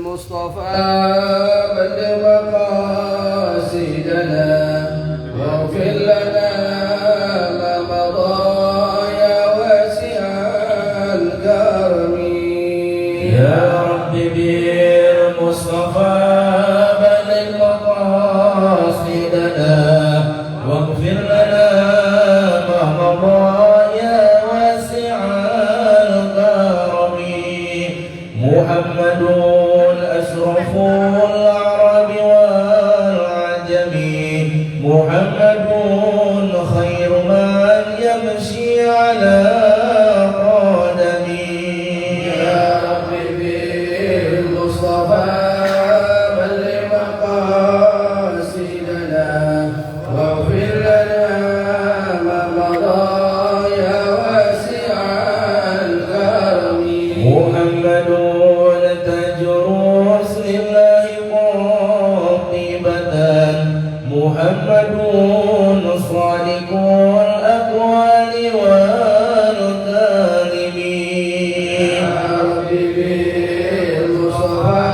المصطفى بلغ مقاصدنا واغفر لنا ما مضى يا واسع الكرم يا رب بالمصطفى بلغ مقاصدنا واغفر لنا ما مضى يا واسع الكرم محمد أشرف الأعراب والعجم محمد خير من يمشي على قدمه يا رب بالمصطفى بلغ مقاصدنا واغفر لنا ما مضى يا واسع الكرم محمد تاج رسل الله قاطبة محمد صادق الأقوال والكلم يا رب بالمصطفى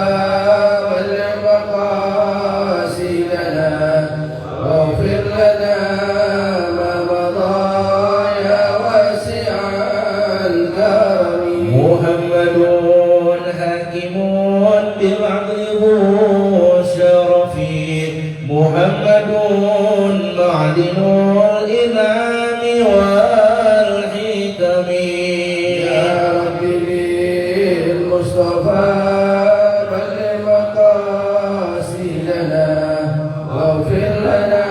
بلغ مقاصدنا واغفر لنا ما مضى يا واسع الكرم محمد حاكم بالعدل ذو شرف محمد معدن الإنعام والحكم يا رب بالمصطفى بلغ مقاصدنا واغفر لنا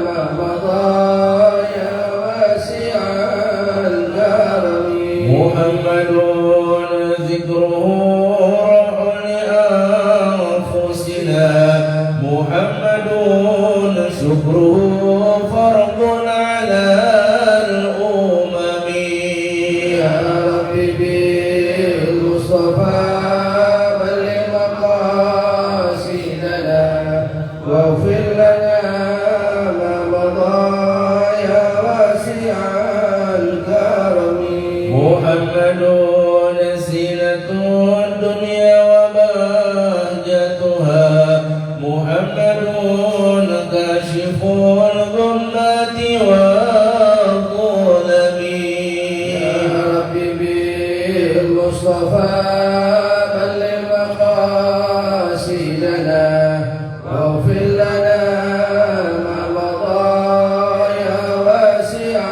ما مضى يا واسع الكرم محمد ذكره روح لأنفسنا محمد شكره فرض على الأمم يا رب بالمصطفى بلغ مقاصدنا واغفر لنا ما مضى يا واسع الكرم محمد زينة الدنيا وبهجتها محمد كاشف الغمات والظلم يا رب بالمصطفى بلغ مقاصدنا واغفر لنا ما مضى يا واسع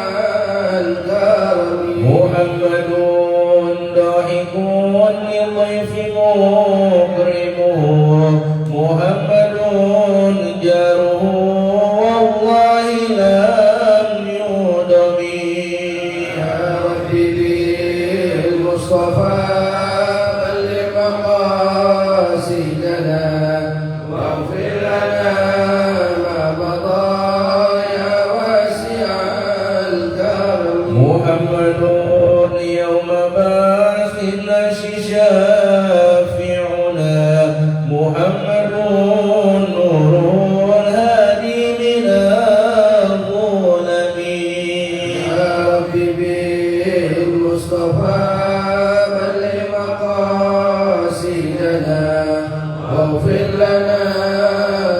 الكرم محمد ضاحك للضيف مكرمه محمد جاره والله لم يدم يا رب بالمصطفى بلغ مقاصدنا واغفر لنا ما مضى يا واسع الكرم محمد يوم بعث الناس شافعنا محمد نور الهادي من الظلم يا رب بالمصطفى بلغ مقاصدنا واغفر لنا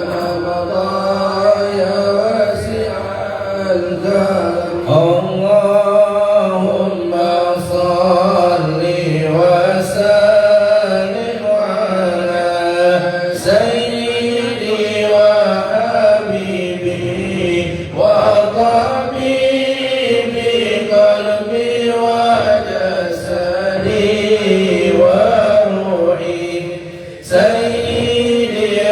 ما مضى يا واسع الكرم اللهم صل وسلم على سيدي وحبيبي وطبيبي قلبي وجسدي وروحي سيدي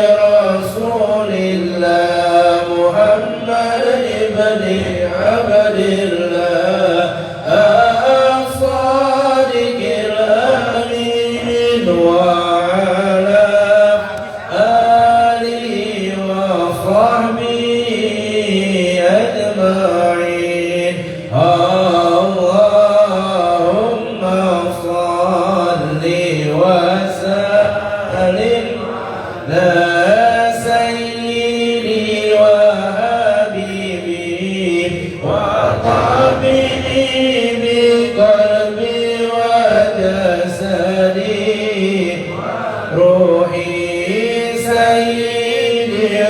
روحي سيدي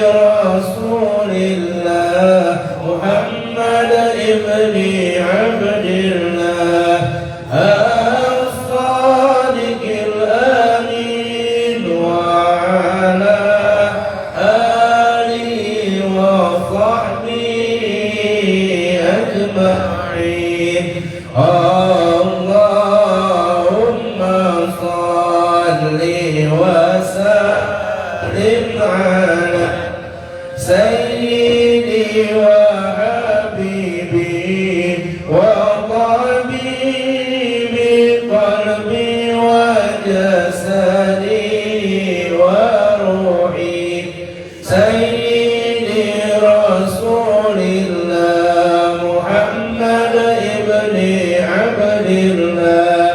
رسول الله محمد ابن عبد الله الصادق الأمين وعلى آله وصحبه أجمعين اللهم صل وسلم على سيدي وحبيبي وطبيبي قلبي وجسدي وروحي سيدي رسول الله محمد ابن عبد الله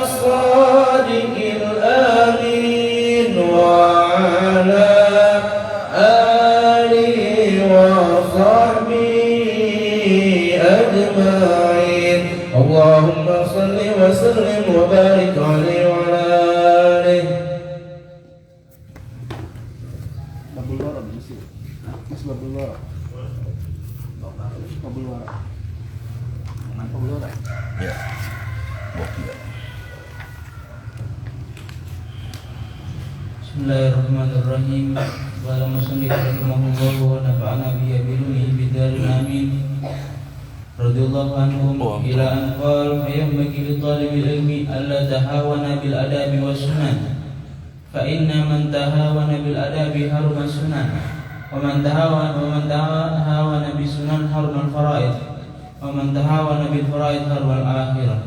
الصادق الأمين وعلى آله وصحبه أجمعين اللهم صل وسلم وبارك عليه وعلى آله. Babul wara masih babul wara. Babul wara. Mana babul wara? Ya. Bismillahirrahmanirrahim. Wa musannif rahimahullah wa nafa'ana bihi bidaril amin. Radhiyallahu anhum ila an qala fayanbaghi li talibil ilmi alla tahawana bil adabi was sunan. Fa inna man tahawana bil adabi haruma sunan wa man tahawana bis sunan haruma al faraid wa man tahawana bil faraid haruma al akhirah.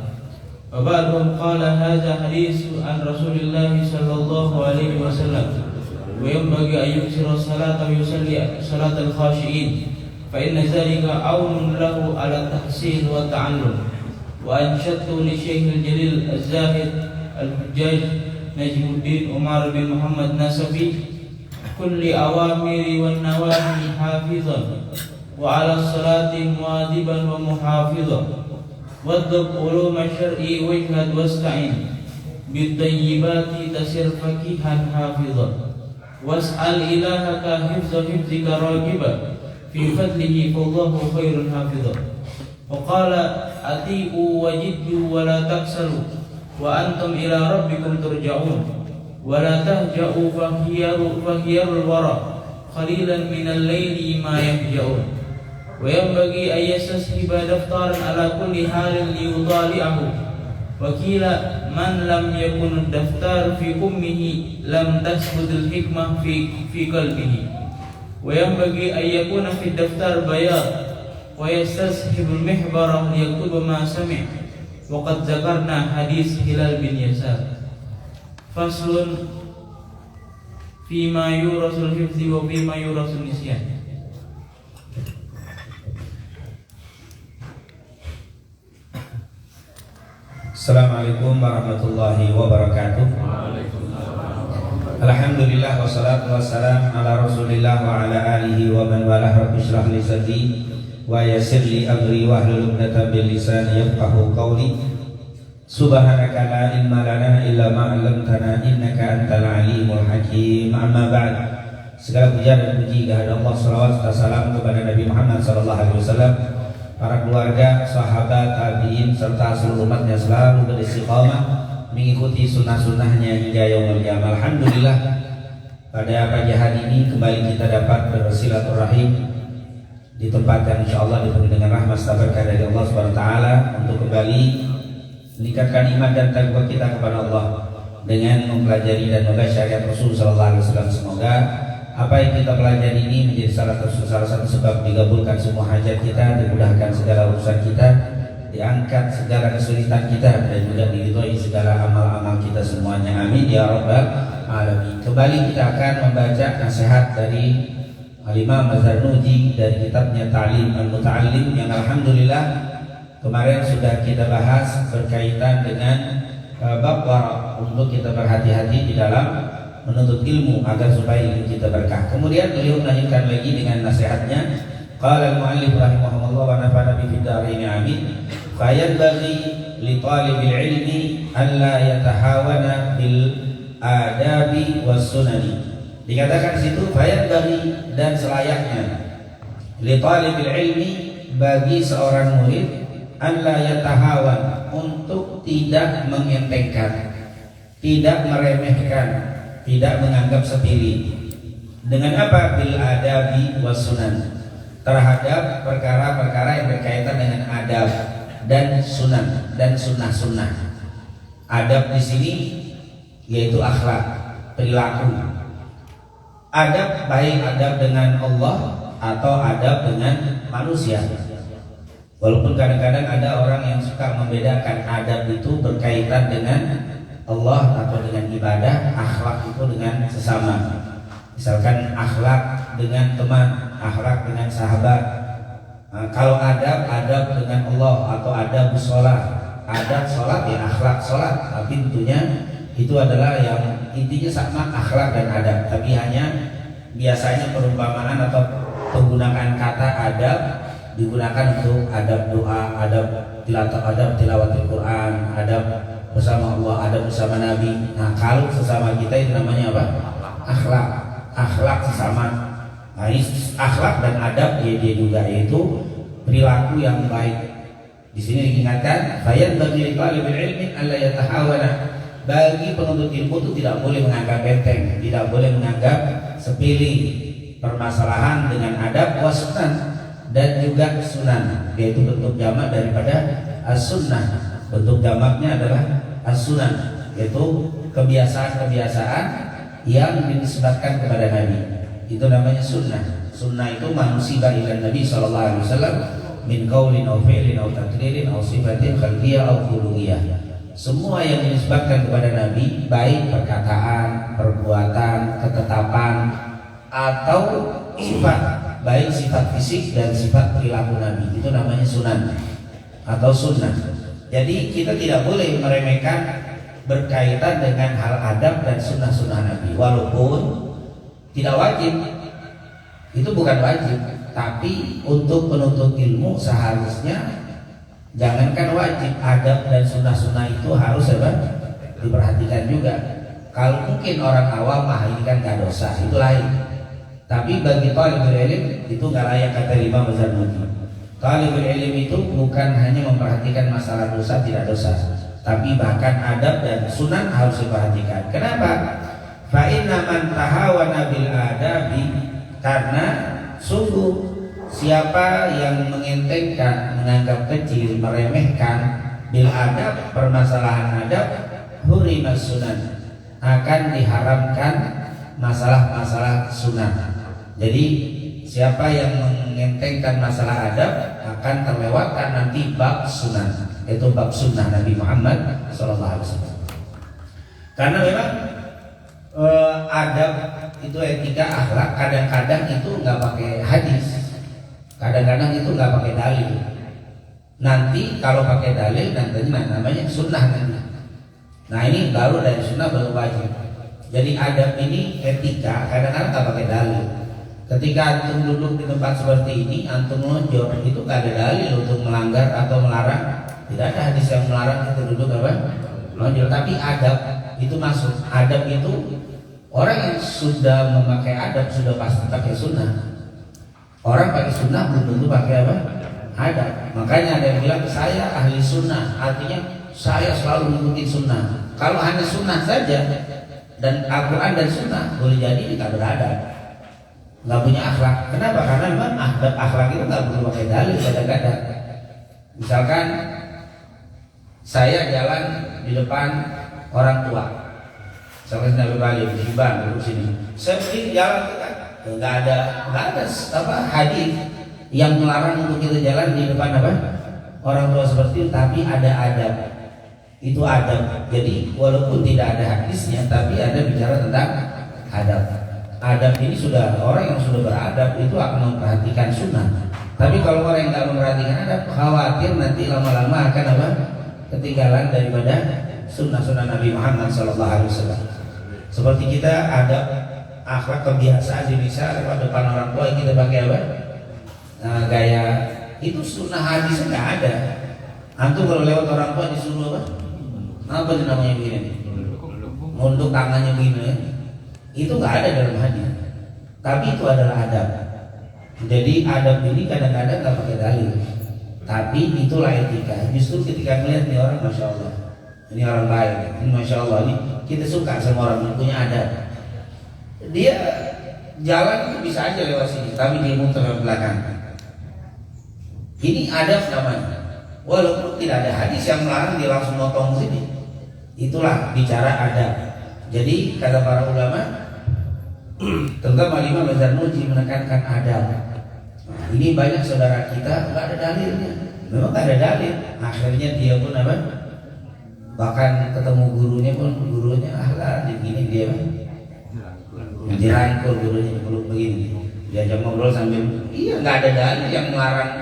Wa ba'dhum qala hadha haditsu an Rasulillah sallallahu alaihi wasallam wa yanbaghi an yuksira salata wa yusalli salat al khashiin fa inna dhalika aunun lahu ala tahsin wa ta'allum. Wa anshadtu li Syekh al-Jalil az-Zahid al-Hujjaj Najmuddin Umar bin Muhammad Nasafi kulli awamiri wan nawahi hafizan wa ala salati muadiban wa muhafizan wadhab ulum syar'i wajhad wasta'in bitayyibati tasir faqihan hafizan was'al ilahaka hifza hifzika ragiba fi fadlihi fallahu khairun hafizan wa qala ati'u wajiddu wa la taksalu wa antum ila rabbikum turja'un wa la tahja'u fahiyarul wara qalilan minal layli ma yahja'un wa yanbaghi an yastashiba daftaran ala kulli halin liyudali'ahu wa qila man lam yakun daftar fi ummihi lam tasbudul hikmah fi qalbihi wa yanbaghi an yakuna fi daftar bayan wa yastashibul mihbarah liyaktuba ma sami' Waqad zakarna hadis Hilal bin Yasar. Faslun Fima yurasul hifzi wa fima yurasul nisyan. Assalamualaikum warahmatullahi wabarakatuh. Alhamdulillah wassalatu wassalam ala Rasulillah wa ala alihi wa man walah. Rabbi shrah li sadri wa yassir li amri wahlul 'uqdatam min lisani yafqahu qawli. Subhanaka la ilma lana illa ma 'allamtana innaka antal alimul hakim. Amma ba'd. Segala puja dan puji kehadirat Allah, salawat serta salam kepada Nabi Muhammad sallallahu alaihi wasallam, para keluarga, sahabat, tabi'in serta seluruh umatnya selalu beristiqamah mengikuti sunnah-sunnahnya hingga yaumul qiyamah. Alhamdulillah, pada pagi hari ini kembali kita dapat bersilaturahim di tempat yang insyaallah dipenuhi dengan rahmat serta berkah dari Allah Subhanahu wa taala untuk kembali meningkatkan iman dan takwa kita kepada Allah dengan mempelajari dan membaca syariat Rasul sallallahu alaihi wasallam. Semoga apa yang kita pelajari ini menjadi salah satu sebab digabulkan semua hajat kita, dimudahkan segala urusan kita, diangkat segala kesulitan kita, dan juga diridhoi segala amal-amal kita semuanya. Amin ya rabbal alamin. Kembali kita akan membaca nasihat dari Al-Imam Az-Zarnuji dari kitabnya Ta'lim Al-Muta'allim yang alhamdulillah kemarin sudah kita bahas berkaitan dengan bab wara, untuk kita berhati-hati di dalam menuntut ilmu agar supaya ilmu kita berkah. Kemudian beliau melanjutkan lagi dengan nasihatnya. Qala al-mu'allif rahimahullah wa nafa'ana bi fid-dharain amin. Fayanbaghi li talibil ilmi alla yatahawana bil adabi was sunani. Dikatakan di situ fayat bagi dan selayaknya li talibil ilmi bagi seorang murid an la yatahawan untuk tidak mengentengkan, tidak meremehkan, tidak menganggap sepele. Dengan apa? Bil adabi was sunan, terhadap perkara-perkara yang berkaitan dengan adab dan sunan dan sunnah-sunnah. Adab di sini yaitu akhlak, perilaku. Adab baik adab dengan Allah atau adab dengan manusia. Walaupun kadang-kadang ada orang yang suka membedakan adab itu berkaitan dengan Allah atau dengan ibadah, akhlak itu dengan sesama. Misalkan akhlak dengan teman, akhlak dengan sahabat. Nah, kalau adab dengan Allah atau adab sholat. Adab sholat ya akhlak sholat, tapi tentunya itu adalah yang intinya sama akhlak dan adab, tapi hanya biasanya perumpamaan atau penggunaan kata adab digunakan untuk adab doa, adab tilawatil Quran, adab bersama Allah, adab bersama Nabi. Nah, kalau sesama kita itu namanya apa? Akhlak sesama. Nah, akhlak dan adab dia juga yaitu perilaku yang baik. Di sini diingatkan fayat bagi talibul ilmi alla yatahawana. Bagi penuntut ilmu itu tidak boleh menganggap enteng, tidak boleh menganggap sepele permasalahan dengan adab was sunan dan juga sunan, yaitu bentuk jamak daripada as-sunnah. Bentuk jamaknya adalah as-sunan, yaitu kebiasaan-kebiasaan yang dinisbatkan kepada Nabi. Itu namanya sunnah. Sunnah itu manusibah ila Nabi sallallahu alaihi wasallam min qaulin aw fi'lin aw taqririn aw sifatin khalqiyah aw khuluqiyah. Semua yang dinisbatkan kepada Nabi, baik perkataan, perbuatan, ketetapan, atau sifat, baik sifat fisik dan sifat perilaku Nabi, itu namanya sunan atau sunnah. Jadi kita tidak boleh meremehkan berkaitan dengan hal adab dan sunnah-sunnah Nabi, walaupun tidak wajib. Itu bukan wajib, tapi untuk penuntut ilmu seharusnya jangankan wajib, adab dan sunnah-sunnah itu harus diperhatikan juga. Kalau mungkin orang awam ini kan gak dosa, itu lain. Tapi bagi talibul ilm itu gak layak kata Imam Zarnuji. Talibul ilm itu bukan hanya memperhatikan masalah dosa tidak dosa, tapi bahkan adab dan sunnah harus diperhatikan. Kenapa? Fa inna man tahawana bil adabi, karena sungguh siapa yang mengentengkan, menganggap kecil, meremehkan bil adab, permasalahan adab, hurimas sunan, akan diharamkan masalah-masalah sunnah. Jadi siapa yang mengentengkan masalah adab akan terlewatkan nanti bab sunnah, yaitu bab sunnah Nabi Muhammad SAW. Karena memang adab itu etika akhlak kadang-kadang itu nggak pakai hadis. Kadang-kadang itu nggak pakai dalil. Nanti kalau pakai dalil nantinya namanya sunnah nanti. Nah ini baru dari sunnah baru wajib. Jadi adab ini etika kadang-kadang nggak pakai dalil. Ketika antum duduk di tempat seperti ini, antum lonjor, itu nggak ada dalil untuk melanggar atau melarang. Tidak ada hadis yang melarang kita duduk lonjor. Tapi adab itu masuk. Adab itu orang yang sudah memakai adab sudah pasti pakai sunnah. Orang pakai sunnah belum tentu pakai adab. Makanya ada yang bilang saya ahli sunnah, artinya saya selalu mengikuti sunnah. Kalau hanya sunnah saja dan Al-Quran dan sunnah, boleh jadi tidak beradab, nggak punya akhlak. Kenapa? Karena memang adab akhlak itu nggak perlu pakai dalil kadang-kadang. Misalkan saya jalan di depan orang tua, misalkan Nabi Bali di Subang duduk sini, saya berdiri jalan nggak ada hadis yang melarang untuk kita jalan di depan orang tua seperti itu, tapi ada adab. Itu adab. Jadi walaupun tidak ada hadisnya, tapi ada bicara tentang adab. Adab ini sudah orang yang sudah beradab itu akan memperhatikan sunnah. Tapi kalau orang yang nggak memperhatikan adab, khawatir nanti lama-lama akan ketinggalan daripada sunnah-sunnah Nabi Muhammad SAW. Seperti kita adab akhlak kebiasaan bisa lewat depan orang tua kita pakai Nah, gaya itu sunnah hadisnya nggak ada. Antum kalau lewat orang tua disuruh apa itu namanya begini? nunduk tangannya begini, itu nggak ada dalam hadis. Tapi itu adalah adab. Jadi adab ini kadang-kadang nggak pakai dalil, tapi itulah etika. Justru ketika melihat nih orang, masya Allah, ini orang baik, ini masya Allah, ini kita suka sama orang yang punya adab. Dia jalan itu bisa aja lewat sini, tapi dia muter ke belakang. Ini adab namanya. Walaupun tidak ada hadis yang melarang dia langsung motong sini. Itulah bicara adab. Jadi kata para ulama, terutama Imam Zarnuji menekankan adab. Nah, ini banyak saudara kita nggak ada dalilnya. Memang nggak ada dalil. Akhirnya dia pun apa? Bahkan ketemu gurunya ahlan begini dia dirangkul gurunya meluk begini. Diajak ngobrol sambil nggak ada dalil yang melarang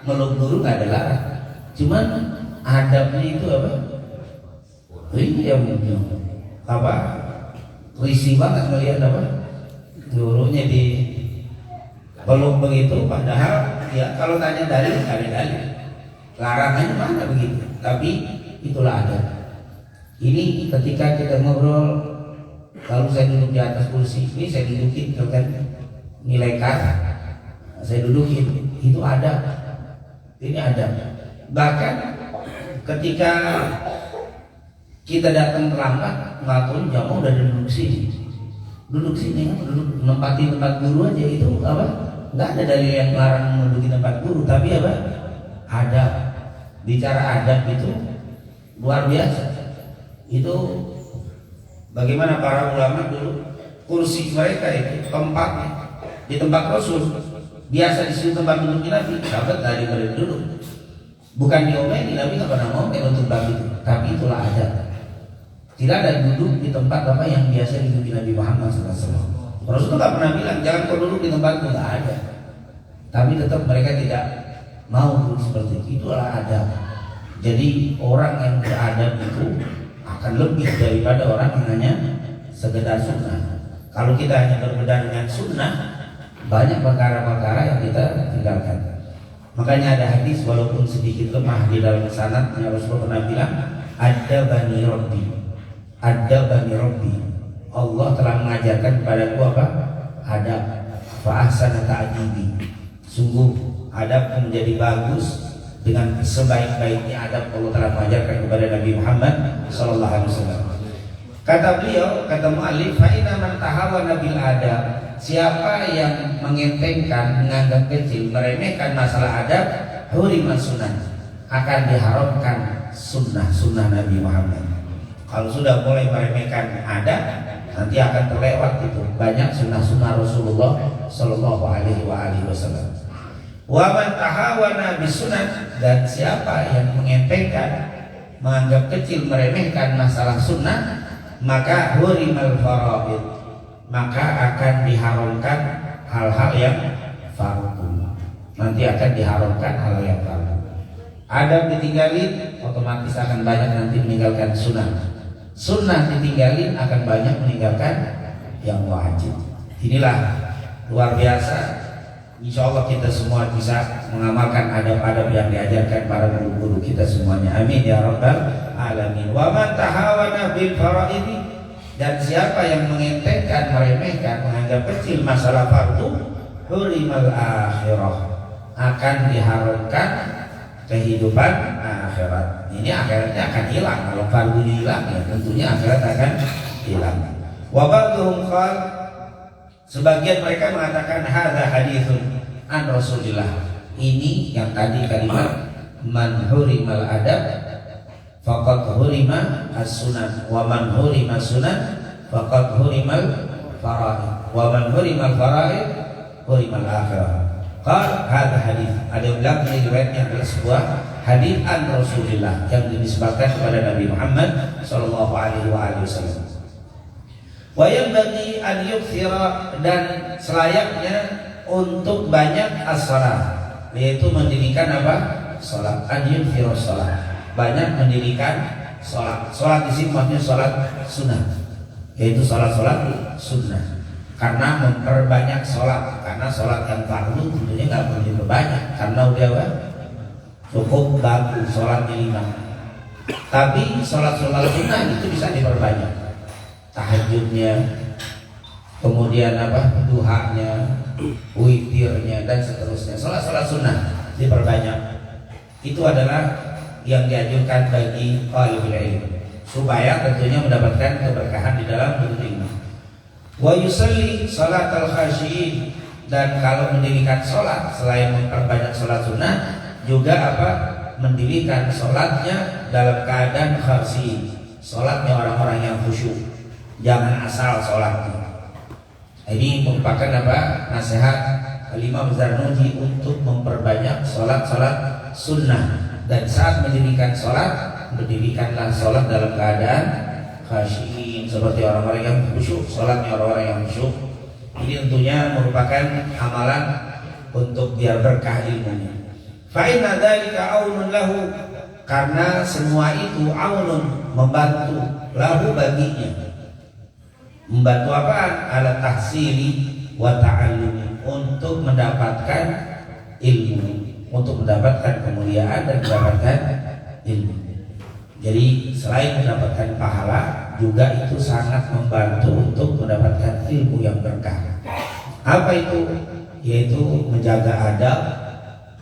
meluk guru, nggak ada larang. Cuman adabnya itu apa? Iya apa? Risih banget melihat apa? Gurunya di peluk begitu, padahal ya kalau tanya dalil nggak ada dalil. Larangannya mana begitu? Tapi itulah adab. Ini ketika kita ngobrol, kalau saya duduk di atas kursi ini saya dudukin kan nilai kata, saya dudukin, itu adab. Ini adab. Bahkan ketika kita datang terlambat, ngakuin jamaah udah duduk sini, duduk nempati tempat guru aja, itu apa? Nggak ada dalil yang melarang menduduki tempat guru, tapi apa? Adab. Bicara adab itu luar biasa. Itu bagaimana para ulama dulu kursi mereka itu tempatnya di tempat Rasul, biasa di situ tempat duduk Nabi, sahabat dari mereka duduk. Bukan diomeli, Nabi nggak pernah ngomel untuk bab itu, tapi itulah adab. Tidak ada duduk di tempat apa yang biasa diduduki Nabi Muhammad SAW. Rasul nggak pernah bilang jangan kau duduk di tempatku, nggak ada. Tapi tetap mereka tidak mau duduk seperti itu. Itulah adab. Jadi orang yang beradab itu akan lebih daripada orang yang hanya sekedar sunnah. Kalau kita hanya berbeda dengan sunnah, banyak perkara-perkara yang kita tinggalkan. Makanya ada hadis walaupun sedikit lemah di dalam sanadnya, Rasulullah pernah bilang, ada bani Rabbi, ada bani Rabbi. Allah telah mengajarkan kepadaku apa? Adab. Fa ahsana ta'dibi. Sungguh adab menjadi bagus. Dengan sebaik-baiknya adab Allah telah mengajarkan kepada Nabi Muhammad sallallahu alaihi wasallam. Kata beliau, kata mu'allif, fa inna man tahawana bil adab, siapa yang mengentengkan, menganggap kecil, meremehkan masalah adab, hurima sunnah, akan diharamkan sunnah Nabi Muhammad. Kalau sudah mulai meremehkan adab, nanti akan terlewat itu banyak sunnah Rasulullah sallallahu alaihi wasallam. Wa man tahawana bisunnah, dan siapa yang mengentengkan, menganggap kecil, meremehkan masalah sunnah, maka hurimal faraid, maka akan diharamkan hal-hal yang fardu. Nanti akan diharamkan hal yang fardu. Adab ditinggalin, otomatis akan banyak nanti meninggalkan sunnah. Sunnah ditinggalin, akan banyak meninggalkan yang wajib. Inilah luar biasa. Insya Allah kita semua bisa mengamalkan adab-adab yang diajarkan para guru-guru kita semuanya. Amin ya rabbal alamin. Wa man tahawana bil faraidi, dan siapa yang mengentengkan, meremehkan, menganggap kecil masalah fardu, hurimal akhirah, akan diharamkan kehidupan akhirat. Ini akhiratnya akan hilang. Kalau fardu hilang, ya tentunya akhirat akan hilang. Wa ba'dhum qala, sebagian mereka mengatakan hadza haditsun an Rasulillah. Ini yang tadi kalimat man hurimal adab faqad hurima as-sunan, wa man hurima sunan faqad hurimal faraid, wa man hurimal faraid hurimal akhirah. Qal hadza hadits, ada yang bilang ini riwayatnya adalah sebuah hadits an Rasulillah yang dinisbahkan kepada Nabi Muhammad sallallahu alaihi wasallam. Wa yanbaghi an yukthira, dan selayaknya untuk banyak as-salat, yaitu mendirikan apa? Salat. An yukthira salat, banyak mendirikan salat. Salat di sini maksudnya salat sunnah, yaitu salat sunnah. Karena memperbanyak salat, karena salat yang fardu tentunya nggak perlu diperbanyak, karena udah cukup bagus salatnya 5. Tapi salat sunnah itu bisa diperbanyak. tahajudnya, kemudian apa, duhanya, witirnya dan seterusnya. Salat sunnah diperbanyak. Itu adalah yang dianjurkan bagi talibul ilm supaya tentunya mendapatkan keberkahan di dalam menuntut ilmu. Wa yusalli salatal khasyiin, dan kalau mendirikan salat selain memperbanyak salat sunnah juga apa, mendirikan salatnya dalam keadaan khasyi, salatnya orang-orang yang khusyuk, jangan asal salatnya. Ini merupakan apa, nasihat Imam Zarnuji untuk memperbanyak salat-salat sunnah. Dan saat mendirikan salat, mendirikanlah salat dalam keadaan khasyiin, seperti orang-orang yang khusyuk, salatnya orang-orang yang khusyuk. Ini tentunya merupakan amalan untuk biar berkah ilmunya. Fa inna dzalika aunun lahu, karena semua itu aunun, membantu, lahu baginya. Membantu apaan? Ala tahsili wa ta'allumi, untuk mendapatkan ilmu, untuk mendapatkan kemuliaan dan mendapatkan ilmu. Jadi selain mendapatkan pahala, juga itu sangat membantu untuk mendapatkan ilmu yang berkah. Apa itu? Yaitu menjaga adab,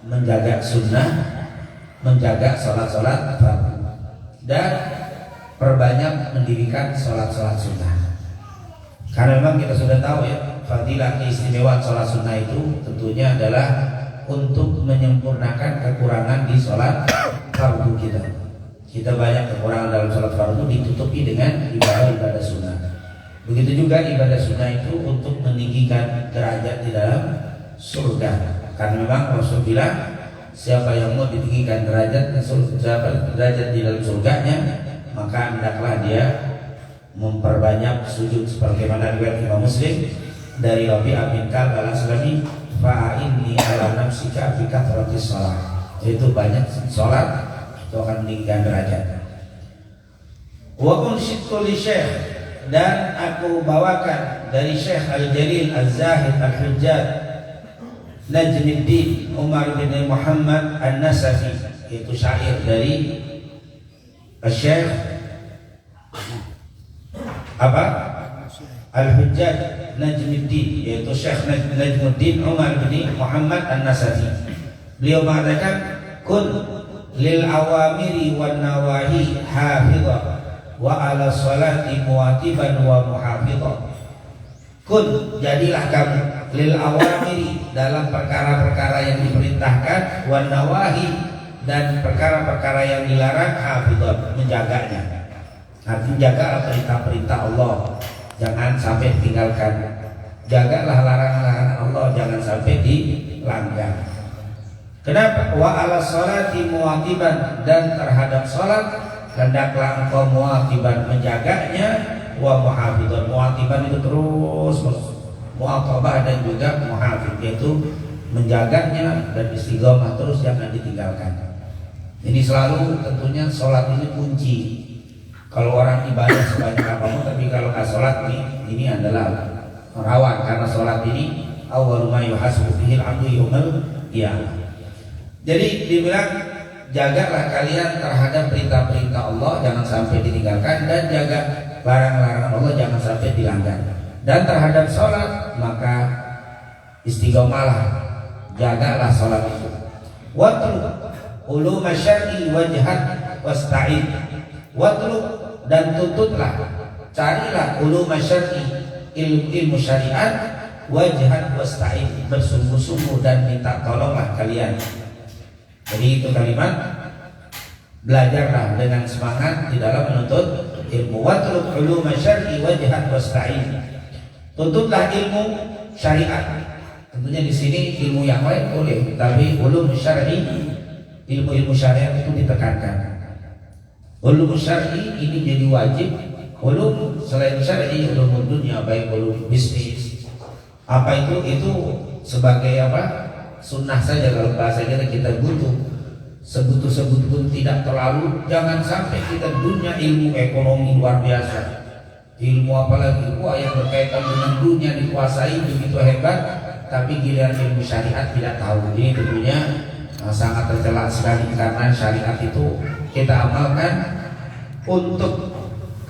menjaga sunnah, menjaga sholat-sholat fardu, dan perbanyak mendirikan sholat-sholat sunnah. Karena memang kita sudah tahu ya, fadilah keistimewaan sholat sunnah itu tentunya adalah untuk menyempurnakan kekurangan di sholat fardu kita. Kita banyak kekurangan dalam sholat fardu, ditutupi dengan ibadah-ibadah sunnah. Begitu juga ibadah sunnah itu untuk meninggikan derajat di dalam surga. Karena memang Rasul bilang, siapa yang mau ditinggikan derajat di dalam surganya, maka hendaklah dia memperbanyak sujud, sebagaimana riwayat Imam Muslim dari Rabi'ah bin Ka'ab al-Aslami, fa'inni ala nafsika bi kathratis shalah, yaitu banyak salat itu akan meninggikan derajat. Wa unshidtu li syekh, dan aku bawakan dari Syekh Al-Jalil Az-Zahid Al-Hujjaj Najmuddin Umar bin Muhammad An-Nasafi, yaitu syair dari Syekh apa? Al-Hujjaj Najmuddin, yaitu Syekh Najmuddin Umar bin Muhammad An-Nasafi. Beliau mengatakan, kun lil awamiri wan nawahi hafidhah wa ala salati muwatiban wa muhafidhah. Kun, jadilah kamu, lil awamiri, dalam perkara-perkara yang diperintahkan, wan nawahi, dan perkara-perkara yang dilarang, hafidhah, menjaganya. Artinya jagalah perintah-perintah Allah, jangan sampai ditinggalkan. Jagalah larangan-larangan Allah, jangan sampai dilanggar. Kenapa? Wa ala sholati muwatiban, dan terhadap salat hendaklah engkau muwatiban, menjaganya, wa muhafidhan, muwatiban itu terus muatabah dan juga muhafid, yaitu menjaganya dan istiqomah terus, jangan ditinggalkan. Ini selalu tentunya salat ini kunci. Kalau orang ibadah sebanyak apapun, tapi kalau nggak salat ini adalah rawan, karena salat ini awwalu ma yuhasabu bihil 'abdu yaumil qiyamah. Jadi dibilang, jagalah kalian terhadap perintah-perintah Allah, jangan sampai ditinggalkan, dan jaga larangan-larangan Allah, jangan sampai dilanggar. Dan terhadap sholat, maka istiqomalah, jagalah sholat itu. Watruk ulum syar'i wajhat wasta'id. Watruk, dan tuntutlah, carilah ulum syar'i, ilmu syariat, wajhat wasta'id, bersungguh-sungguh dan minta tolonglah kalian. Jadi itu kalimat, belajarlah dengan semangat di dalam menuntut ilmu. Watruk ulum syar'i wajhat wasta'id, tuntutlah ilmu syariat. Tentunya di sini ilmu yang lain boleh, tapi ulum syar'i, ilmu-ilmu syariat itu ditekankan. Ulum syar'i ini jadi wajib. Ulum selain syar'i, ulum dunia, baik ulum bisnis, apa itu sebagai apa? Sunnah saja. Kalau bahasa kita butuh sebut-sebut pun tidak terlalu. Jangan sampai kita dunia ilmu ekonomi luar biasa, ilmu apalagi yang berkaitan dengan dunia dikuasai begitu hebat, tapi giliran ilmu syariat tidak tahu. Ini tentunya sangat tercela sekali, karena syariat itu kita amalkan untuk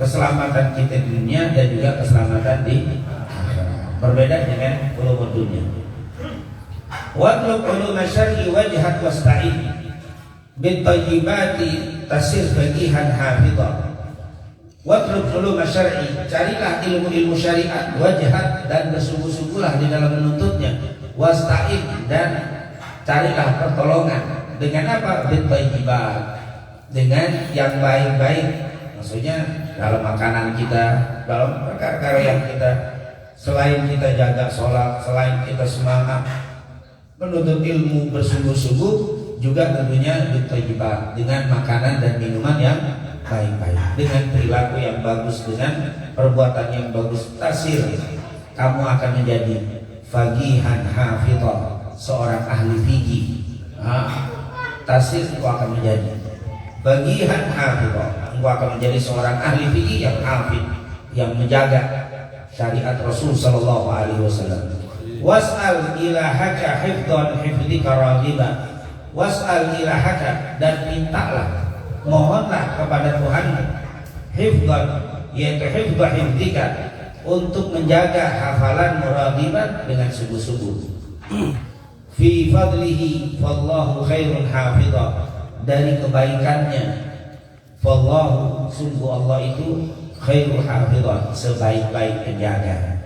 keselamatan kita di dunia dan juga keselamatan di akhirat. Berbeda dengan ulumul dunia. Watlub ulum syar'i wajhat wasta'in bit thayyibati tasir faqihan hafidha. Watlub ulum syar'i, carilah ilmu-ilmu syariat, wajhat dan bersungguh-sungguhlah di dalam menuntutnya, wasta'in dan carilah pertolongan dengan apa? Bit thayyibat, dengan yang baik-baik. Maksudnya dalam makanan kita, dalam perkara yang kita, selain kita jaga sholat, selain kita semangat menuntut ilmu bersungguh-sungguh, juga tentunya bitthayyibat, dengan makanan dan minuman yang baik-baik, dengan perilaku yang bagus, dengan perbuatan yang bagus. Tasir, kamu akan menjadi faqihan hafidhah, seorang ahli fikih. Tasir, itu akan menjadi faqihan hafidhah, engkau akan menjadi seorang ahli fikih yang hafid, yang menjaga syariat Rasul sallallahu alaihi wasallam. Was'al ilahaka hifdhan hifdhika raghiba. Was'al ilahaka, dan mintalah, mohonlah kepada Tuhanmu, hifdhan, yaitu hifdha hifdhika, untuk menjaga hafalan raghiban, dengan sungguh-sungguh. Fi fadlihi fallahu khairun hafidha, dari kebaikannya, fallahu, sungguh Allah itu khairul hafidhan, sebaik-baik penjaga.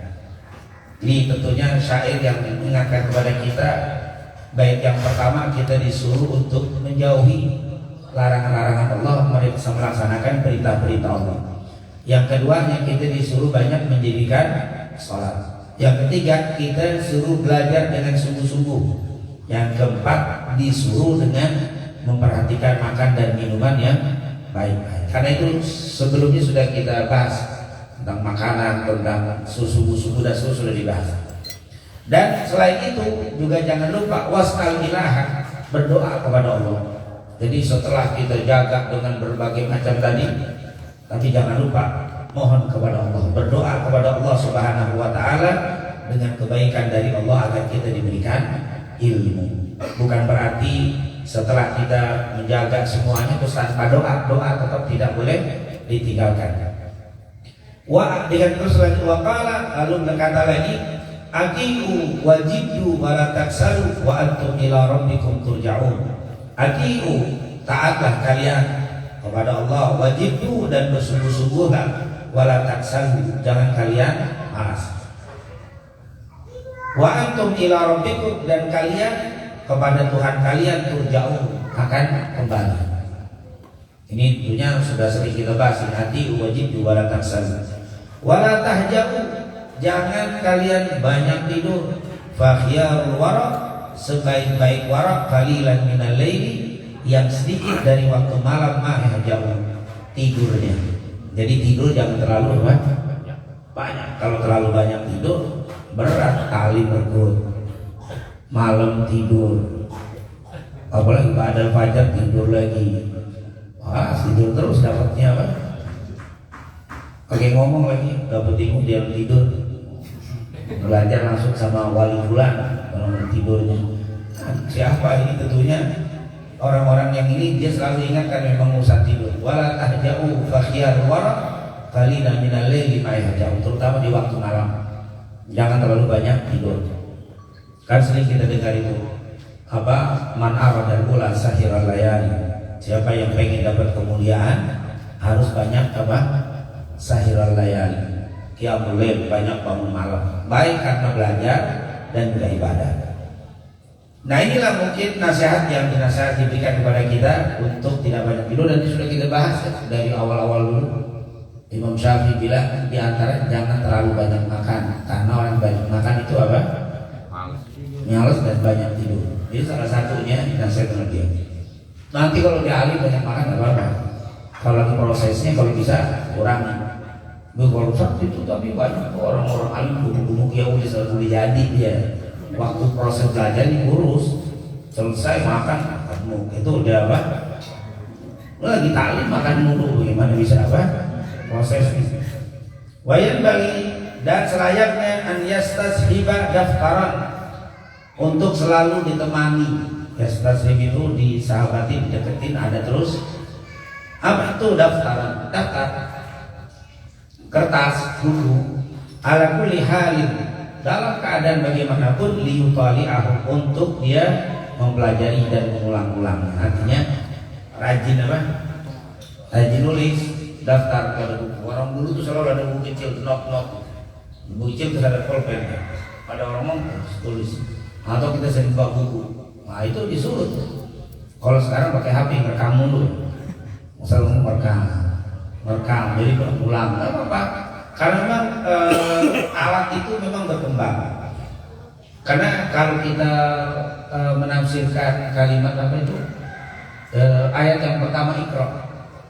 Ini tentunya syair yang mengingatkan kepada kita, baik yang pertama kita disuruh untuk menjauhi larangan-larangan Allah, mereka melaksanakan perintah-perintah Allah. Yang kedua, yang kita disuruh banyak mendirikan sholat. Yang ketiga, kita disuruh belajar dengan sungguh-sungguh. Yang keempat, disuruh dengan memperhatikan makan dan minuman yang baik-baik. Karena itu sebelumnya sudah kita bahas tentang makanan, tentang susu dan susu sudah dibahas. Dan selain itu juga jangan lupa wasal ilaha, berdoa kepada Allah. Jadi setelah kita jaga dengan berbagai macam tadi, tapi jangan lupa mohon kepada Allah, berdoa kepada Allah Subhanahu wa taala dengan kebaikan dari Allah agar kita diberikan ilmu. Bukan berarti setelah kita menjaga semuanya terus tanpa doa tetap tidak boleh ditinggalkan. Wa dengan terus waqala, lalu berkata lagi, atiu wajidu wala taksalu wa antum ila rabbikum turja'un. Atiu, taatlah kalian kepada Allah, wajidu, dan bersungguh-sungguhlah, wala taksalu, jangan kalian malas. Wa antum ila rabbikum, dan kalian kepada Tuhan kalian turja'un, akan kembali. Ini tentunya sudah sering kita bahas. Atiu wajidu wala taksalu. Wala tahja'u, jangan kalian banyak tidur. Fakhyarul wara, sebaik-baik wara, qalilan minal laili, yang sedikit dari waktu malam, mahja'u, tidurnya. Jadi tidur jangan terlalu banyak. Kalau terlalu banyak tidur berat tali perut. Malam tidur, apalagi pada fajar tidur lagi. Wah, tidur terus dapatnya apa? Pakai ngomong lagi, dapat ilmu dia tidur. Belajar langsung sama wali bulan kalau tidurnya. Siapa ini? Tentunya orang-orang yang ini dia selalu ingatkan memang urusan tidur. Wala tahja'u fakhyar wara qalilan minal laili ma yahja'u, terutama di waktu malam. Jangan terlalu banyak tidur. Kan sering kita dengar itu apa, man aradal ula sahiral layali, siapa yang pengen dapat kemuliaan harus banyak apa, sahiral layali, qiyamul lail, banyak bangun malam, baik karena belajar dan juga ibadah. Nah inilah mungkin nasihat yang diberikan kepada kita untuk tidak banyak tidur, dan sudah kita bahas dari awal-awal dulu. Imam Syafi'i bilang di antara jangan terlalu banyak makan, karena orang banyak makan itu apa? Malas dan banyak tidur. Jadi salah satunya nasihat dengan dia. Nanti kalau dia ahli banyak makan nggak apa-apa. Kalau lagi prosesnya kalau bisa kurangi. Kalau sakit itu tapi banyak orang-orang ahli bubuk-bubuk ya udah selalu jadi dia. Waktu proses belajar diurus, selesai makan itu udah apa? Lagi taklim makan mulu, gimana bisa apa? Proses ini. Wayan bagi, dan selayaknya an yastashiba daftaran, untuk selalu ditemani. Yastashib itu disahabati, dideketin, ada terus. Apa itu daftaran? Daftar. kertas buku ala kulli halin dalam keadaan bagaimanapun liyutali'ahu untuk dia mempelajari dan mengulang-ulang. Artinya rajin apa? Rajin nulis daftar pada buku. Orang dulu tuh selalu ada buku kecil, not. Buku kecil terus ada pulpen. Pada orang mau tulis. Atau kita sering bawa buku. Nah itu disuruh. Kalau sekarang pakai HP ngerekam dulu. Selalu merekam. Jadi berulang. Nggak apa-apa. Karena memang alat itu memang berkembang. Karena kalau kita menafsirkan kalimat apa itu ayat yang pertama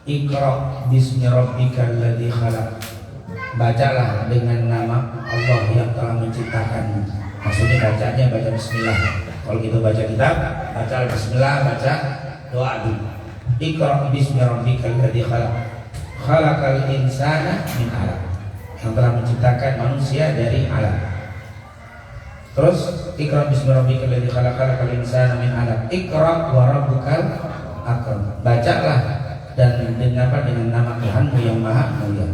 Iqra bismi rabbikal ladzi khalaq. Bacalah dengan nama Allah yang telah menciptakan. Maksudnya bacanya baca bismillah. Kalau kita baca kitab, baca bismillah, baca doa dulu. Iqra bismi rabbikal ladzi khalaq. Khalaqal insana min 'alaq. Yang telah menciptakan manusia dari alaq. Terus Iqra bismi rabbikal ladzi khalaq khalaqal insana min 'alaq. Iqra wa rabbukal akram. Bacalah dan dengan nama Tuhanmu yang maha mulia.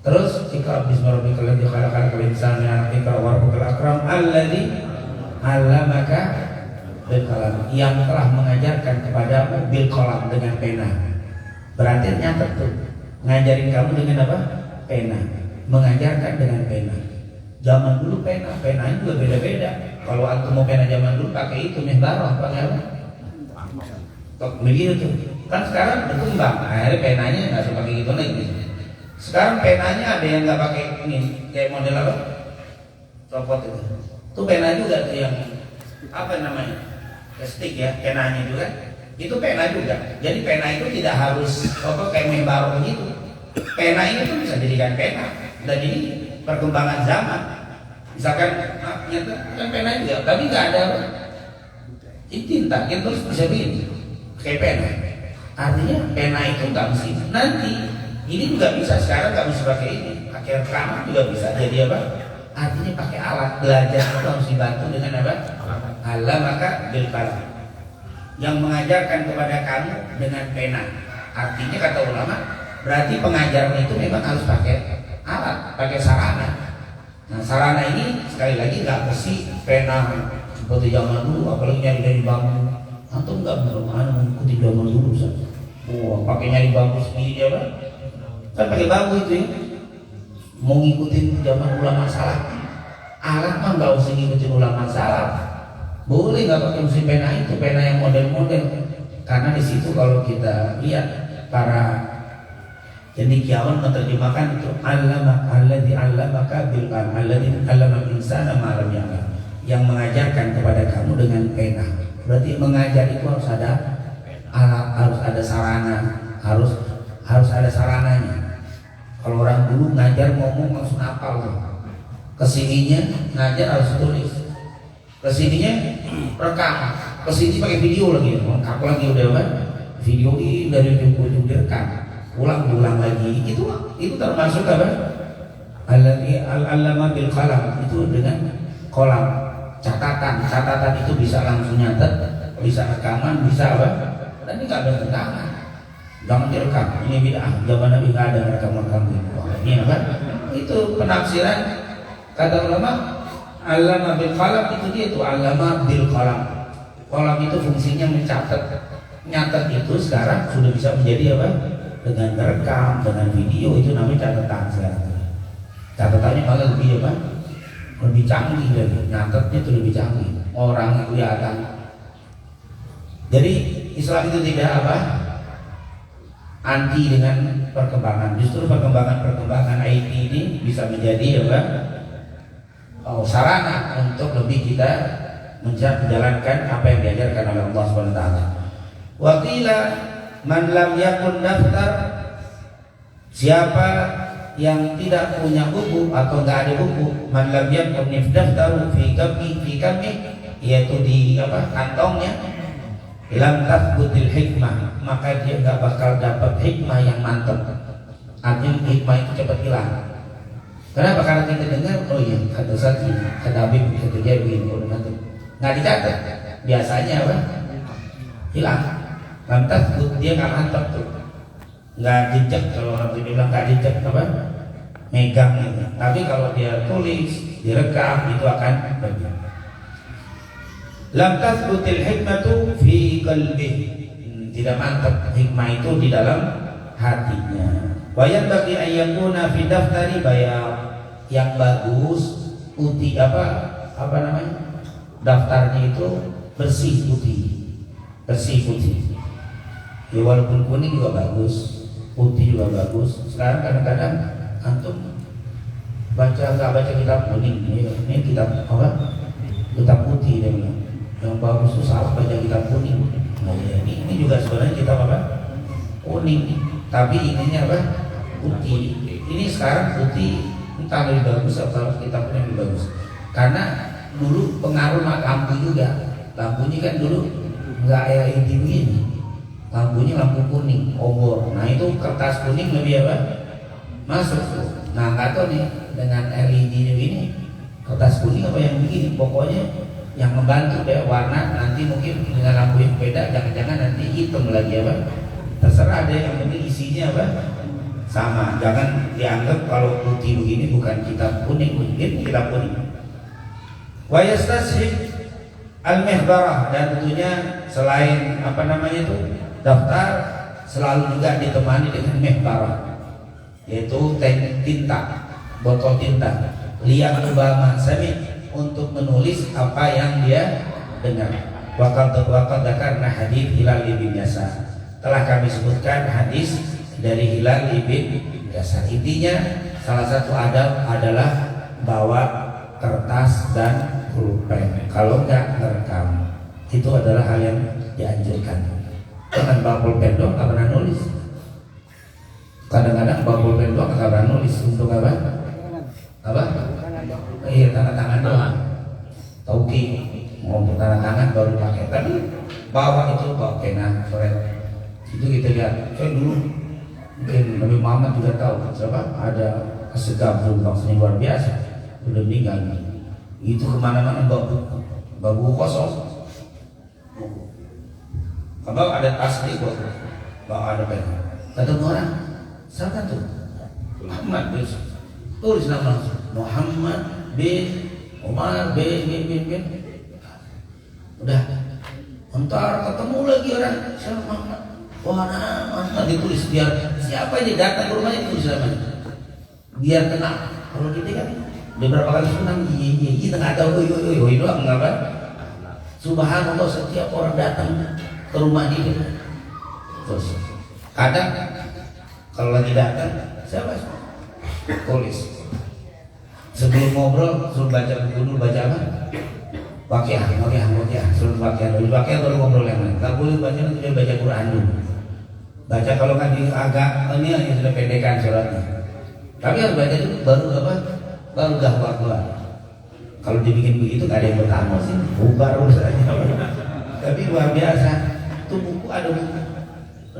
Terus Iqra bismi rabbikal ladzi khalaq khalaqal insana min 'alaq. Iqra wa rabbukal akram alladzi 'allamaka bil qalam, yang telah mengajarkan kepadamu bil qalam, dengan pena. Berarti nyata tuh ngajarin kamu dengan apa? Pena. Mengajarkan dengan pena. Zaman dulu pena juga beda-beda. Kalau antum mau pena zaman dulu pakai itu mehbarah, pakai apa? Begitu tuh. Kan sekarang berkembang. Akhirnya penanya nggak usah pakai gitu lagi. Sekarang penanya ada yang nggak pakai ini, kayak model apa? Copot itu. Tuh pena juga tuh yang apa namanya? Stick ya, penanya juga. Itu pena juga. Jadi pena itu tidak harus apa kayak mehbarah gitu. Pena ini tuh bisa jadikan pena. Dan ini perkembangan zaman. Misalkan nyata kan pena juga, tapi nggak ada ini tinta, kita terus bisa bikin kayak pena. Artinya pena itu nggak mesti nanti. Ini juga bisa sekarang nggak mesti pakai ini, pakai rekaman juga bisa. Jadi apa? Artinya pakai alat belajar itu harus dibantu dengan apa? Allah maka bil qalam, yang mengajarkan kepada kamu dengan pena. Artinya kata ulama, berarti pengajaran itu memang harus pakai alat, pakai sarana. Nah sarana ini sekali lagi nggak mesti pena seperti zaman dulu, apalagi nyari dari bambu. Antum nggak benar mengikuti zaman dulu saja. Wah pakai nyari bambu sendiri ya Pak? Kan pakai bambu itu ya. Mau ngikutin zaman ulama salaf. Alat mah nggak usah ngikutin ulama salaf. Boleh nggak pakai mesin pena itu, pena yang model-model. Karena di situ kalau kita lihat para cendekiawan menerjemahkan itu alladzi 'allamaka bil qalam alladzi 'allamal insana ma lam ya'lam, yang mengajarkan kepada kamu dengan pena. Berarti mengajar itu harus ada alat, harus ada sarana, harus ada sarananya. Kalau orang dulu ngajar ngomong langsung hafal tuh. Kesininya ngajar harus tulis. Kesininya rekam. Kesini pakai video lagi, lengkap lagi udah kan? Video ini dari ujung direkam. Ulang lagi. Itu termasuk apa? Al-allama bil qalam, itu dengan kolam catatan itu bisa langsung nyatet, bisa rekaman, bisa apa? Dan ini nggak ada tentangan. Jangan direkam. Ini bid'ah. Zaman Nabi nggak ada rekam ini apa? Itu penafsiran kata ulama. Allama bil qalam itu dia tuh allama bil qalam. Qalam itu fungsinya mencatat. Nyatet itu sekarang sudah bisa menjadi apa? Dengan rekam, dengan video, itu namanya catatan sekarang. Catatannya malah lebih apa? Lebih canggih dari nyatetnya itu lebih canggih. Orang kelihatan. Jadi Islam itu tidak apa? Anti dengan perkembangan. Justru perkembangan IT ini bisa menjadi apa? Sarana untuk lebih kita menjalankan apa yang diajarkan oleh Allah Subhanahu wa taala. Wa qila man lam yakun daftar, siapa yang tidak punya buku atau enggak ada buku, man lam yakun daftaru fi kami yaitu di apa kantongnya, lam tathbutil hikmah, maka dia enggak bakal dapat hikmah yang mantap. Artinya hikmah itu cepat hilang. Kenapa? Karena kita dengar, oh iya kata Sati, kata Habib bisa terjadi begini, nggak dicatat, biasanya apa? Hilang. Lantas dia nggak mantap tuh, nggak jejak. Kalau orang itu bilang nggak jejak apa? megang itu. Tapi kalau dia tulis, direkam itu akan bagus. Lam tathbutil hikmatu fi qalbihi. Tidak mantap hikmah itu di dalam hatinya. Wa yanbaghi an yakuna fi daftari bayar. Yang bagus putih apa namanya? Daftarnya itu bersih putih. Bersih putih. Ya walaupun kuning juga bagus, putih juga bagus. Sekarang kadang-kadang antum nggak baca kitab kuning, ini kitab apa? Kitab putih dia bilang. Yang bagus itu salah baca kitab kuning. Nah, ini juga sebenarnya kitab apa? Kuning. Tapi ininya apa? Putih. Ini sekarang putih entah lebih bagus atau kitab kuning lebih bagus. Karena dulu pengaruh lampu juga. Lampunya kan dulu nggak LED begini. Lampunya lampu kuning, obor. Nah itu kertas kuning lebih apa? Masuk. Nah nggak tahu nih dengan LED ini kertas kuning apa yang begini. Pokoknya yang membantu deh warna nanti mungkin dengan lampu yang beda. Jangan-jangan nanti hitam lagi apa? Terserah deh, yang penting isinya apa? Sama. Jangan dianggap kalau putih begini bukan kitab kuning, mungkin kitab kuning. Wa yastashhid al-mihbarah, dan tentunya selain apa namanya itu daftar selalu juga ditemani dengan mihbarah, yaitu tinta, botol tinta. Lihat Obama Sami untuk menulis apa yang dia dengar. Wakal karena hadis Hilal bin Yasar. Telah kami sebutkan hadis dari Hilal bin Yasar. Intinya salah satu adab adalah bawa kertas dan pulpen. Kalau enggak merekam, itu adalah hal yang dianjurkan. Jangan bawa pulpen doang, nggak pernah nulis. Kadang-kadang bawa pulpen doang nggak pernah nulis. Untuk apa? Apa? Iya, tanda tangan doang. Tauki mau tanda tangan baru pakai. Tapi bawa itu bawa pena, coret. Itu kita lihat. Saya dulu mungkin Nabi Muhammad juga tahu. Siapa? Ada Asegaf maksudnya luar biasa. Udah meninggal. Itu kemana-mana bawa buku kosong. Kalau ada tas di bawa ada pena. Kata orang, siapa tuh? Muhammad bin, tulis nama Muhammad bin Umar bin. Udah, entar ketemu lagi orang siapa Muhammad. Wah, mana ditulis biar siapa aja datang ke rumahnya tulis namanya. Biar kenal. Kalau kita kan beberapa kali sunam iya nggak tahu oi doang nggak apa. Subhanallah setiap orang datang ke rumah dia terus kadang kalau lagi datang siapa tulis sebelum ngobrol suruh baca buku dulu, baca apa? Waqiah suruh waqiah baru ngobrol yang lain. Nggak boleh baca nanti dia baca Quran dulu. Baca kalau kan agak ini yang sudah pendekan suratnya. Tapi harus baca dulu baru apa? Baru keluar. Kalau dibikin begitu nggak ada yang bertamu sih, bubar urusannya. Tapi luar biasa. Itu buku ada buku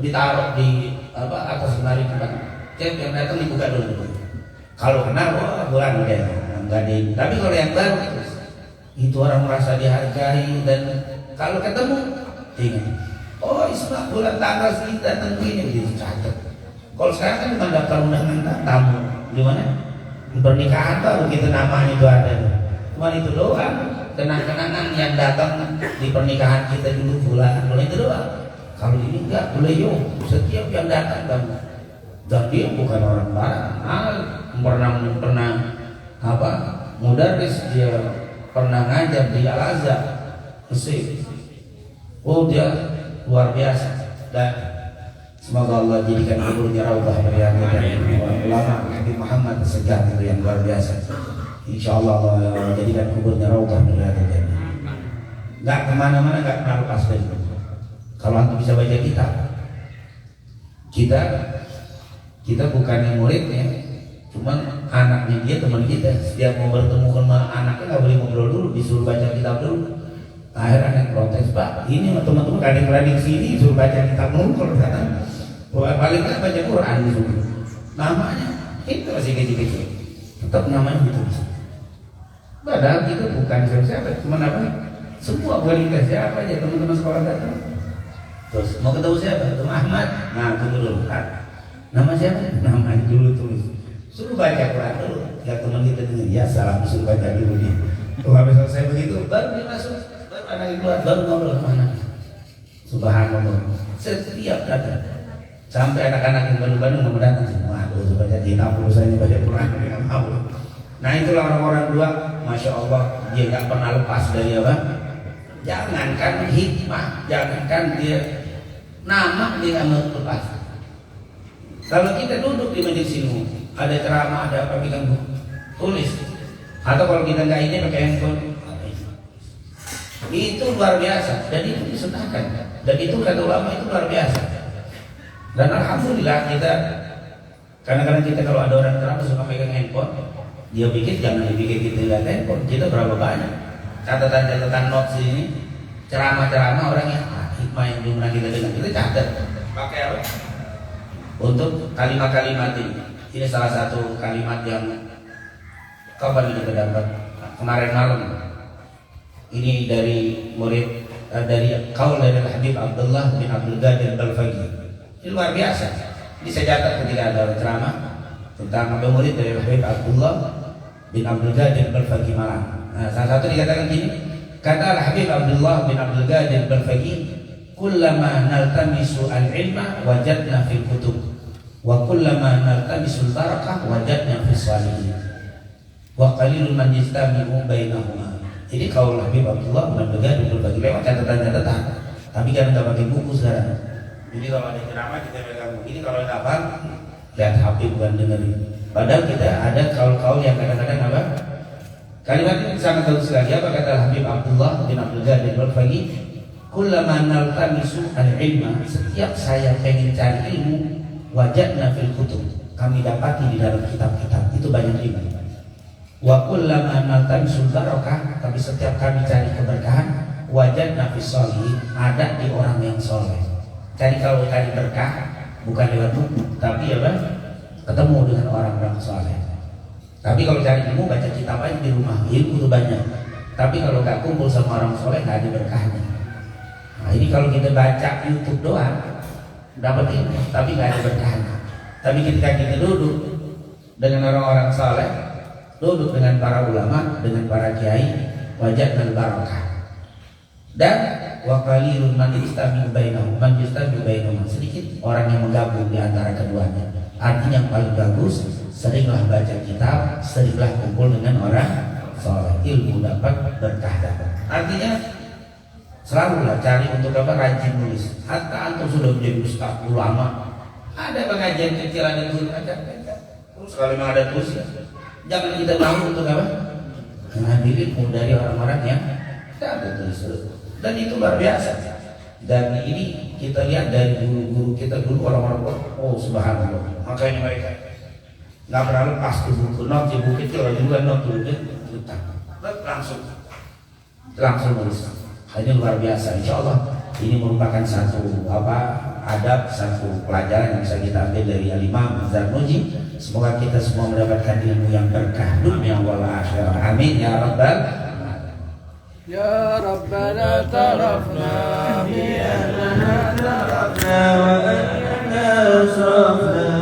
ditaruh di apa atas lemari tempat. Cek yang datang dibuka dulu. Kalau kenal wah bulan udah nggak di. Tapi kalau yang baru itu orang merasa dihargai dan kalau ketemu ingat. Oh Isma bulan tanggal segitu datang begini begitu catat. Kalau sekarang kan bukan daftar undangan tamu, gimana? Pernikahan baru kita namanya itu ada. Cuma itu doang, kenang-kenangan yang datang di pernikahan kita dulu bulan itu doang. Kalau ini enggak boleh yuk, setiap yang datang dan dia bukan orang barat, pernah apa? Mudaris dia pernah ngajar di Al-Azhar, Mesir. Oh dia luar biasa dan semoga Allah jadikan kuburnya raudhah dari ulama Nabi Muhammad segar itu yang luar biasa. Insya Allah Allah jadikan kuburnya raudhah dari jannah. Nggak kemana-mana, nggak pernah lepas dari itu. Kalau antum bisa baca kita bukannya muridnya, cuman anaknya dia teman kita. Setiap mau bertemu sama anaknya nggak boleh ngobrol dulu, disuruh baca kitab dulu. Akhirnya anak protes, Pak, ini teman-teman kadang-kadang sini suruh baca kitab dulu. Kalau kata paling kan baca Quran dulu. Namanya itu masih kecil-kecil, tetap namanya gitu. Padahal kita bukan siapa-siapa, cuma apa? Semua bukan kita siapa aja teman-teman sekolah datang. Terus mau ketemu siapa? Ketemu Ahmad. Nah tunggu dulu. Nama siapa? Namanya dulu tulis. suruh baca Quran dulu. Ya teman kita dengan ya salam suruh baca dulu nih. Habis selesai begitu baru dia masuk, baru anak keluar, baru ngobrol sama anak. Subhanallah. Setiap datang sampai anak-anak yang baru-baru mau datang semua. Aduh, baca jina puluh saya baca Quran dengan mau. Nah itulah orang-orang dua, masya Allah dia nggak pernah lepas dari apa? Jangankan hikmah, jangankan dia nama dia nggak mau lepas. Kalau kita duduk di majelis ilmu, ada ceramah, ada apa kita tulis. Atau kalau kita nggak ini pakai handphone, itu luar biasa. Dan itu disunahkan. Dan itu kata ulama itu luar biasa. Dan alhamdulillah kita kadang-kadang kita kalau ada orang ceramah suka pegang handphone, dia pikir jangan dipikir kita lihat handphone. Kita berapa banyak catatan-catatan notes ini, ceramah-ceramah orang yang hikmah yang belum pernah kita dengar, kita catat. Pakai apa? Untuk kalimat-kalimat ini. Ini salah satu kalimat yang kapan kita dapat kemarin malam. Ini dari murid dari kaul dari Habib Abdullah bin Abdul Qadir Al-Faqih. Ini luar biasa. Ini saya catat ketika ada ceramah tentang murid dari Habib Abdullah bin Abdul Qadir Al-Faqih malam. Nah, salah satu dikatakan gini, kata Habib Abdullah bin Abdul Qadir Al-Faqih, kullama naltamisu al-ilma wajadna fil kutub wa kullama naltamisul barakah wajadna fis salihin wa qalilun man yastami'u bainahuma. Jadi kaul Habib Abdullah bin Abdul Qadir berbagi lewat catatan-catatan, tapi kan nggak pakai buku sekarang. Jadi kalau ada ceramah kita pegang begini, kalau nggak paham lihat HP bukan dengerin. Padahal kita ada kaul-kaul yang kadang-kadang apa? Kalimat ini sangat bagus sekali. Apa kata Habib Abdullah bin Abdul Qadir Al-Faqih? Kullama naltamisu al-ilma, setiap saya pengen cari ilmu, wajadna fil kutub, kami dapati di dalam kitab-kitab itu banyak ilmu. Wa kullama naltamisul barakah, tapi setiap kami cari keberkahan, wajadna fis sholihin, ada di orang yang soleh. Cari kalau cari berkah bukan lewat buku, tapi apa? Ketemu dengan orang-orang soleh. Tapi kalau cari ilmu baca kitab aja di rumah, ilmu itu banyak. Tapi kalau nggak kumpul sama orang soleh nggak ada berkahnya. Nah ini kalau kita baca YouTube doang dapat ilmu, tapi nggak ada berkahnya. Tapi ketika kita duduk dengan orang-orang soleh, duduk dengan para ulama, dengan para kiai, wajadna barakah. Dan wa qalilun man yastami'u bainahum, man yastami'u bainahum, sedikit orang yang menggabung di antara keduanya. Artinya yang paling bagus, seringlah baca kitab, seringlah kumpul dengan orang soleh, ilmu dapat, berkah dapat. Artinya selalulah cari untuk apa? Rajin nulis. Hatta antum sudah menjadi ustaz ulama, ada pengajian kecil, ada tulis, terus kalau memang ada tulis, jangan kita malu untuk apa? Mengambil ilmu dari orang-orang yang tidak tulis. Dan itu luar biasa. Dan ini kita lihat dari guru-guru kita dulu, orang-orang oh subhanallah. Makanya mereka nggak pernah lepas tuh buku not, buku kecil juga not dulu langsung nulis. Ini luar biasa. Insya Allah ini merupakan satu adab, satu pelajaran yang bisa kita ambil dari Al-Imam Zarnuji. Semoga kita semua mendapatkan ilmu yang berkah dunia wal akhirah. Amin ya rabbal. يا ربنا اعترفنا بأننا تركنا وأننا أسرفنا